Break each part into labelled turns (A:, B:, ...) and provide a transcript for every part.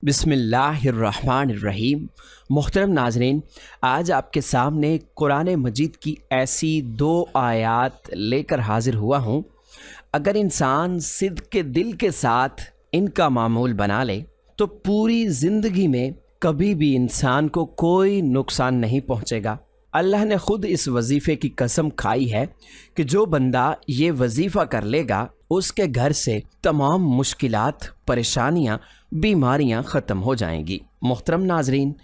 A: बिस्मिल्लाहिर्रहमानिर्रहीम। मोहतरम नाज़रीन, आज आपके सामने कुरान मजीद की ऐसी दो आयात लेकर हाजिर हुआ हूँ। अगर इंसान सिद्क़ के दिल के साथ इनका मामूल बना ले तो पूरी ज़िंदगी में कभी भी इंसान को कोई नुकसान नहीं पहुँचेगा। अल्लाह ने ख़ुद इस वजीफ़े की कसम खाई है कि जो बंदा ये वजीफ़ा कर लेगा उसके घर से तमाम मुश्किलात, परेशानियाँ, बीमारियाँ ख़त्म हो जाएंगी। मोहतरम नाज़रीन,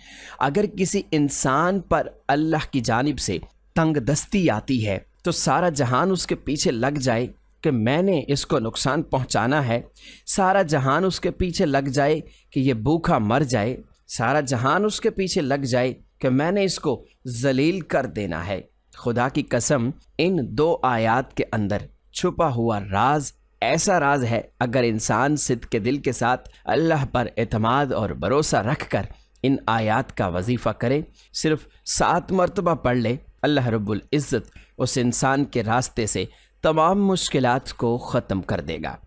A: अगर किसी इंसान पर अल्लाह की जानिब से तंग दस्ती आती है तो सारा जहान उसके पीछे लग जाए कि मैंने इसको नुकसान पहुँचाना है, सारा जहान उसके पीछे लग जाए कि ये भूखा मर जाए, सारा जहान उसके पीछे लग जाए कि मैंने इसको जलील कर देना है। खुदा की कसम, इन दो आयात के अंदर छुपा हुआ राज ऐसा राज है, अगर इंसान सिद्क़ के दिल के साथ अल्लाह पर एतमाद और भरोसा रख कर इन आयात का वजीफ़ा करे, सिर्फ़ 7 मरतबा पढ़ ले, अल्लाह रब्बुल इज़्ज़त उस इंसान के रास्ते से तमाम मुश्किलात को ख़त्म कर देगा।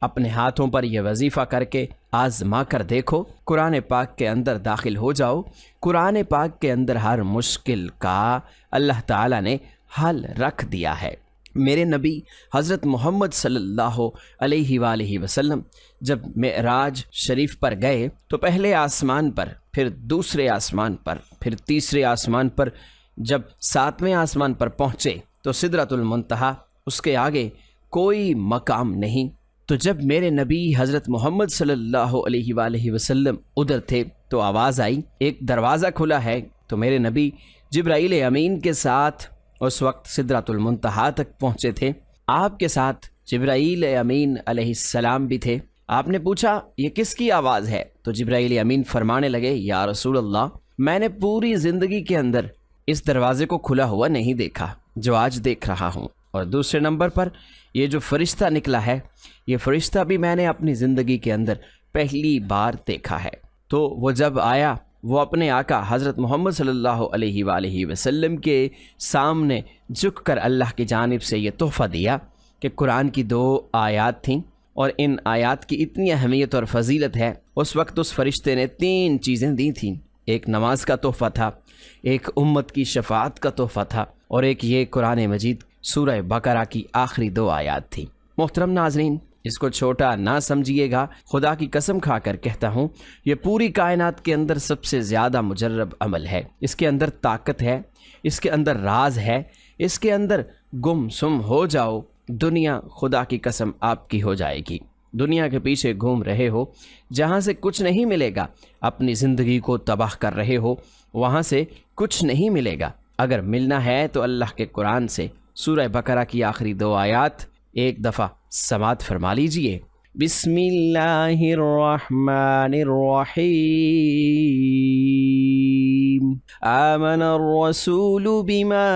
A: अपने हाथों पर यह वजीफ़ा करके आज़मा कर देखो, कुरान पाक के अंदर दाखिल हो जाओ। कुरान पाक के अंदर हर मुश्किल का अल्लाह ताला ने हल रख दिया है। मेरे नबी हज़रत मोहम्मद सल्लल्लाहु अलैहि वसल्लम जब मेराज शरीफ पर गए तो पहले आसमान पर, फिर दूसरे आसमान पर, फिर तीसरे आसमान पर, जब 7वें आसमान पर पहुँचे तो सिदरतुल मुंतहा, उसके आगे कोई मकाम नहीं। तो जब मेरे नबी हज़रत मोहम्मद सल्लल्लाहु अलैहि वसल्लम उधर थे तो आवाज़ आई, एक दरवाज़ा खुला है। तो मेरे नबी जिब्राईल अमीन के साथ उस वक्त सिदरतुल मुंतहा तक पहुँचे थे। आपके साथ जिब्राईल अमीन अलैहिस्सलाम भी थे। आपने पूछा ये किसकी आवाज़ है? तो जिब्राईल अमीन फरमाने लगे, या रसूल अल्लाह, मैंने पूरी ज़िंदगी के अंदर इस दरवाज़े को खुला हुआ नहीं देखा जो आज देख रहा हूँ। और दूसरे नंबर पर ये जो फ़रिश्ता निकला है, ये फ़रिश्ता भी मैंने अपनी ज़िंदगी के अंदर पहली बार देखा है। तो वो जब आया, वो अपने आका हज़रत मोहम्मद सल्लल्लाहु अलैहि वसल्लम के सामने झुककर अल्लाह की जानिब से ये तोहफ़ा दिया कि कुरान की 2 आयात थीं और इन आयात की इतनी अहमियत और फजीलत है। उस वक्त उस फ़रिश्ते ने 3 चीज़ें दी थीं। एक नमाज का तोहफ़ा था, एक उम्मत की शफ़ाअत का तोहफ़ा था, और एक ये कुरान मजीद सूरह बकरा की आखिरी 2 आयात थी। मोहतरम नाज़रीन, इसको छोटा ना समझिएगा, खुदा की कसम खाकर कहता हूँ, ये पूरी कायनात के अंदर सबसे ज़्यादा मुजर्रब अमल है। इसके अंदर ताकत है, इसके अंदर राज है, इसके अंदर गुम सुम हो जाओ, दुनिया खुदा की कसम आपकी हो जाएगी। दुनिया के पीछे घूम रहे हो, जहाँ से कुछ नहीं मिलेगा, अपनी ज़िंदगी को तबाह कर रहे हो, वहाँ से कुछ नहीं मिलेगा। अगर मिलना है तो अल्लाह के कुरान से सूरह बकरा की आखिरी 2 आयात एक दफ़ा समात फरमा लीजिए। बिस्मिल्लाहिर्रहमानिर्रहीम। आमनर रसूलु बिमा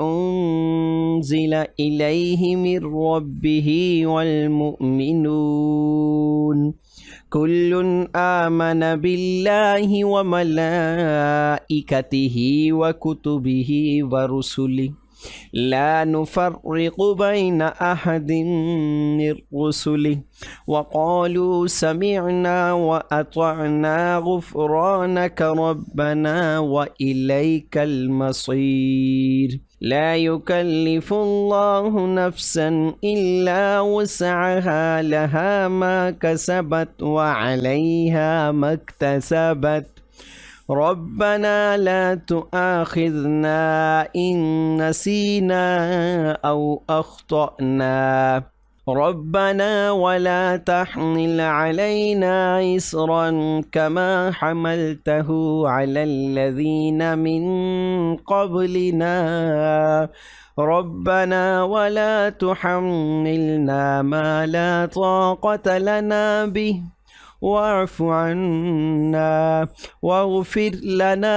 A: उन्ज़िला इलैहि मिर रब्बिही वल मुअमिनून कुल्लुन आमन बिल्लाहि व मलाइकतिही व कुतुबिही व रुसुलिही ला नुफ़र्रिक़ु बैन अहदिन मिर रुसुलिही व क़ालू समिअना व अतअना गुफ़रानक रब्बना व इलैकल मसीर ला युकल्लिफ़ुल्लाहु नफ़्सन इल्ला वुस्अहा लहा मा कसबत व अलैहा मक्तसबत रब्बना ला तुआखिज़ना इन नसीना औ अख़्तअना रब्बना वला तहमिल अलैना इसरन कमा हमलतहु अलल्लज़ीना मिन क़ब्लिना रब्बना वला तुहम्मिलना मा ला ताक़त लना बिहि वाफ़ु अन्ना वग़फ़िर लना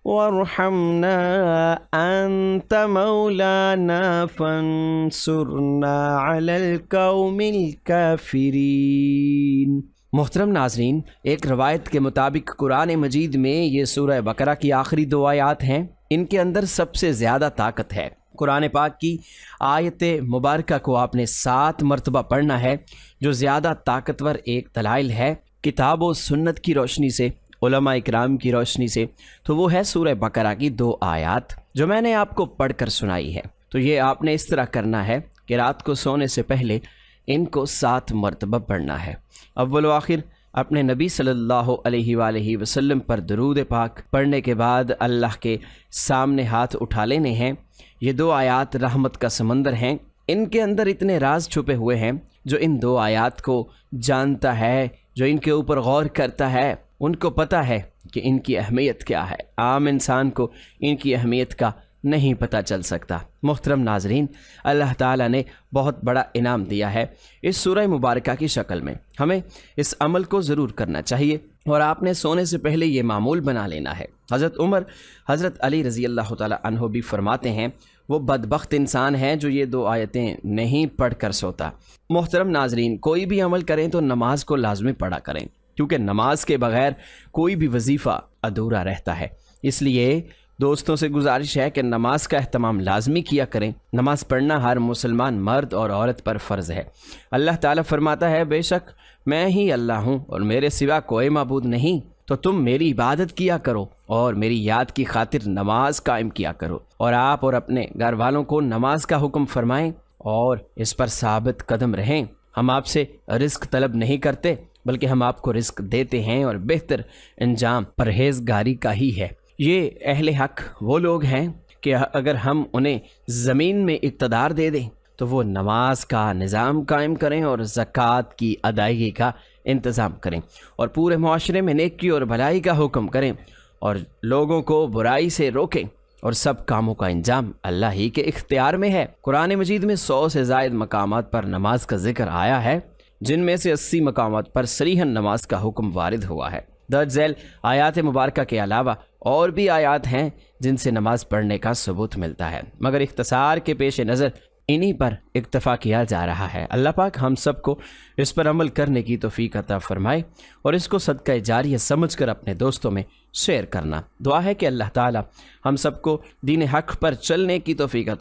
A: वरहमना अंत मौलाना फंसुरना अलल कौमिल काफिरीन। मोहतरम नाज़रीन, एक रवायत के मुताबिक कुरान मजीद में ये सूरह बकरा की आखिरी 2 आयात हैं। इनके अंदर सबसे ज़्यादा ताकत है। कुरान पाक की आयत मुबारका को आपने 7 मरतबा पढ़ना है, जो ज़्यादा ताकतवर एक दलाइल है किताब व सुन्नत की रोशनी से, उलमा इकराम की रोशनी से, तो वो है सूरह बकरा की 2 आयत जो मैंने आपको पढ़कर सुनाई है। तो ये आपने इस तरह करना है कि रात को सोने से पहले इनको 7 मरतबा पढ़ना है। अव्वल व आखिर अपने नबी सल्लल्लाहु अलैहि वसल्लम पर दरूद पाक पढ़ने के बाद अल्लाह के सामने हाथ उठा लेने हैं। ये 2 आयत रहमत का समंदर हैं। इनके अंदर इतने राज छुपे हुए हैं। जो इन 2 आयत को जानता है, जो इनके ऊपर गौर करता है, उनको पता है कि इनकी अहमियत क्या है। आम इंसान को इनकी अहमियत का नहीं पता चल सकता। मोहतरम नाजरीन, अल्लाह ताला ने बहुत बड़ा इनाम दिया है इस सूरह मुबारका की शक्ल में। हमें इस अमल को ज़रूर करना चाहिए और आपने सोने से पहले ये मामूल बना लेना है। हज़रत उमर, हज़रत अली रज़ी अल्लाह ताला अन्हो भी फरमाते हैं, वो बदबख्त इंसान है जो ये 2 आयतें नहीं पढ़ कर सोता। मोहतरम नाजरीन, कोई भी अमल करें तो नमाज को लाजमी पढ़ा करें, क्योंकि नमाज के बगैर कोई भी वजीफ़ा अधूरा रहता है। इसलिए दोस्तों से गुजारिश है कि नमाज का एहतमाम लाजमी किया करें। नमाज पढ़ना हर मुसलमान मर्द और औरत पर फ़र्ज़ है। अल्लाह ताला फरमाता है, बेशक मैं ही अल्लाह हूँ और मेरे सिवा कोई माबूद नहीं, तो तुम मेरी इबादत किया करो और मेरी याद की खातिर नमाज कायम किया करो। और आप और अपने घर वालों को नमाज का हुक्म फरमाएं और इस पर साबित कदम रहें। हम आपसे रिस्क तलब नहीं करते, बल्कि हम आपको रिस्क देते हैं और बेहतर अंजाम परहेजगारी का ही है। ये अहले हक वो लोग हैं कि अगर हम उन्हें ज़मीन में इक़्तिदार दे दें तो वो नमाज का निज़ाम कायम करें और ज़कात की अदायगी का इंतज़ाम करें और पूरे मुआशरे में नेकी और भलाई का हुक्म करें और लोगों को बुराई से रोकें और सब कामों का इंजाम अल्लाह ही के इख्तियार में है। कुरान मजीद में 100 से ज़ायद मकामात पर नमाज का जिक्र आया है, जिनमें से 80 मकामात पर सरीहन नमाज का हुक्म वारिद हुआ है। दर्ज झैल आयात मुबारका के अलावा और भी आयात हैं जिनसे नमाज पढ़ने का सबूत मिलता है, मगर इख्तिसार के पेश नज़र इन्हीं पर इक्तफ़ा किया जा रहा है। अल्लाह पाक हम सबको इस पर अमल करने की तौफीक अता फरमाए और इसको सदका जारिया समझकर अपने दोस्तों में शेयर करना। दुआ है कि अल्लाह ताला हम सबको दीन हक़ पर चलने की तौफीक अता